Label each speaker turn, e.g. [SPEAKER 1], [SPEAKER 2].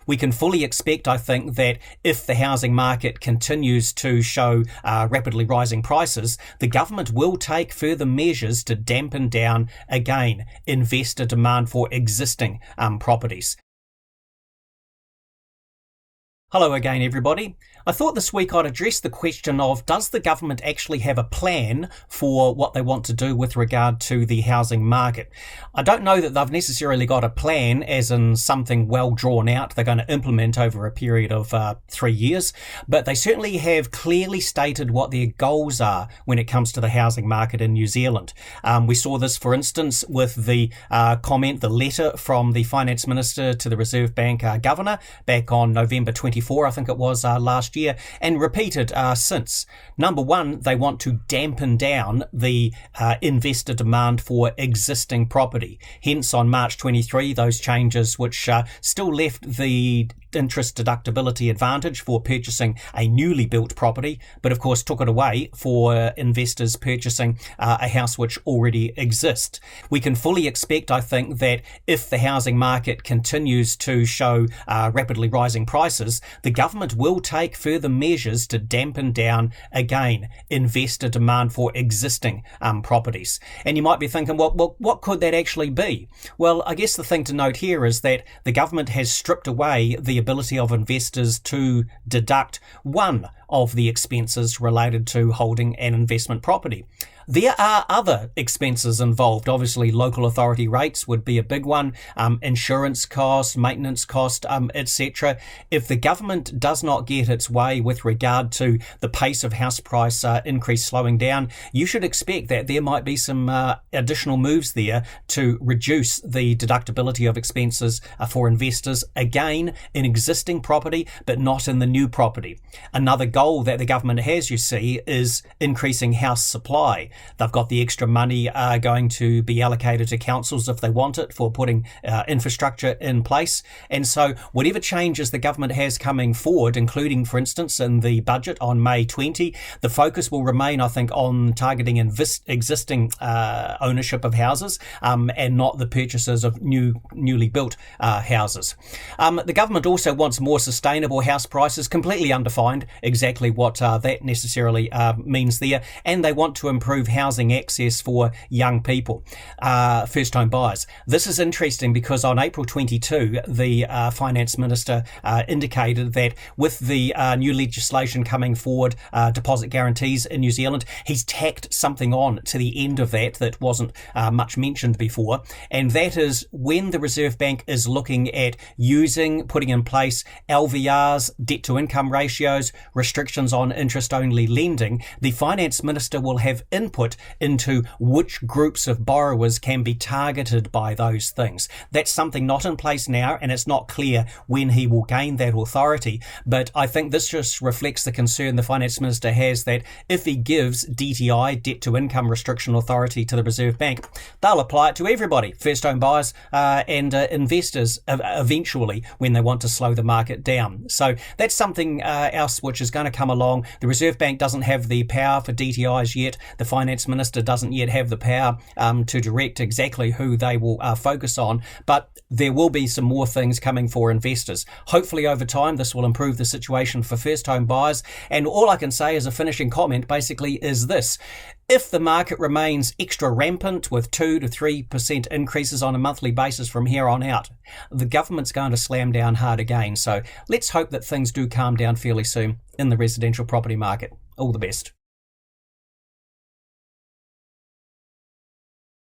[SPEAKER 1] We can fully expect, I think, that if the housing market continues to show rapidly rising prices, the government will take further measures to dampen down, again, investor demand for existing properties. Hello again, everybody. I thought this week I'd address the question of, does the government actually have a plan for what they want to do with regard to the housing market? I don't know that they've necessarily got a plan, as in something well drawn out they're going to implement over a period of 3 years, but they certainly have clearly stated what their goals are when it comes to the housing market in New Zealand. We saw this, for instance, with the the letter from the Finance Minister to the Reserve Bank Governor back on November 24, I think it was, last year, and repeated since. Number one, they want to dampen down the investor demand for existing property. Hence, on March 23, those changes which still left the interest deductibility advantage for purchasing a newly built property, but of course took it away for investors purchasing a house which already exists. We can fully expect, I think, that if the housing market continues to show rapidly rising prices, the government will take further measures to dampen down, again, investor demand for existing properties. And you might be thinking, well, what could that actually be? Well, I guess the thing to note here is that the government has stripped away the ability of investors to deduct one of the expenses related to holding an investment property. There are other expenses involved. Obviously, local authority rates would be a big one, insurance costs, maintenance cost, etc. If the government does not get its way with regard to the pace of house price increase slowing down, you should expect that there might be some additional moves there to reduce the deductibility of expenses for investors, again, in existing property, but not in the new property. Another goal that the government has, you see, is increasing house supply. They've got the extra money going to be allocated to councils if they want it for putting infrastructure in place. And so whatever changes the government has coming forward, including, for instance, in the budget on May 20, the focus will remain, I think, on targeting existing ownership of houses and not the purchases of newly built houses. The government also wants more sustainable house prices, completely undefined exactly what that necessarily means there, and they want to improve housing access for young people, first home buyers. This is interesting because on April 22, the Finance Minister indicated that with the new legislation coming forward, deposit guarantees in New Zealand, he's tacked something on to the end of that wasn't much mentioned before, and that is when the Reserve Bank is looking at putting in place LVRs, debt to income ratios, restrictions on interest-only lending, the Finance Minister will have input into which groups of borrowers can be targeted by those things. That's something not in place now, and it's not clear when he will gain that authority. But I think this just reflects the concern the Finance Minister has that if he gives DTI, debt to income restriction authority, to the Reserve Bank, they'll apply it to everybody, first home buyers and investors eventually when they want to slow the market down. So that's something else which is going to come along. The Reserve Bank doesn't have the power for DTIs yet. The Finance Minister doesn't yet have the power to direct exactly who they will focus on, but there will be some more things coming for investors. Hopefully over time this will improve the situation for first home buyers, and all I can say as a finishing comment basically is this: if the market remains extra rampant with 2 to 3% increases on a monthly basis from here on out, the government's going to slam down hard again. So let's hope that things do calm down fairly soon in the residential property market. All the best.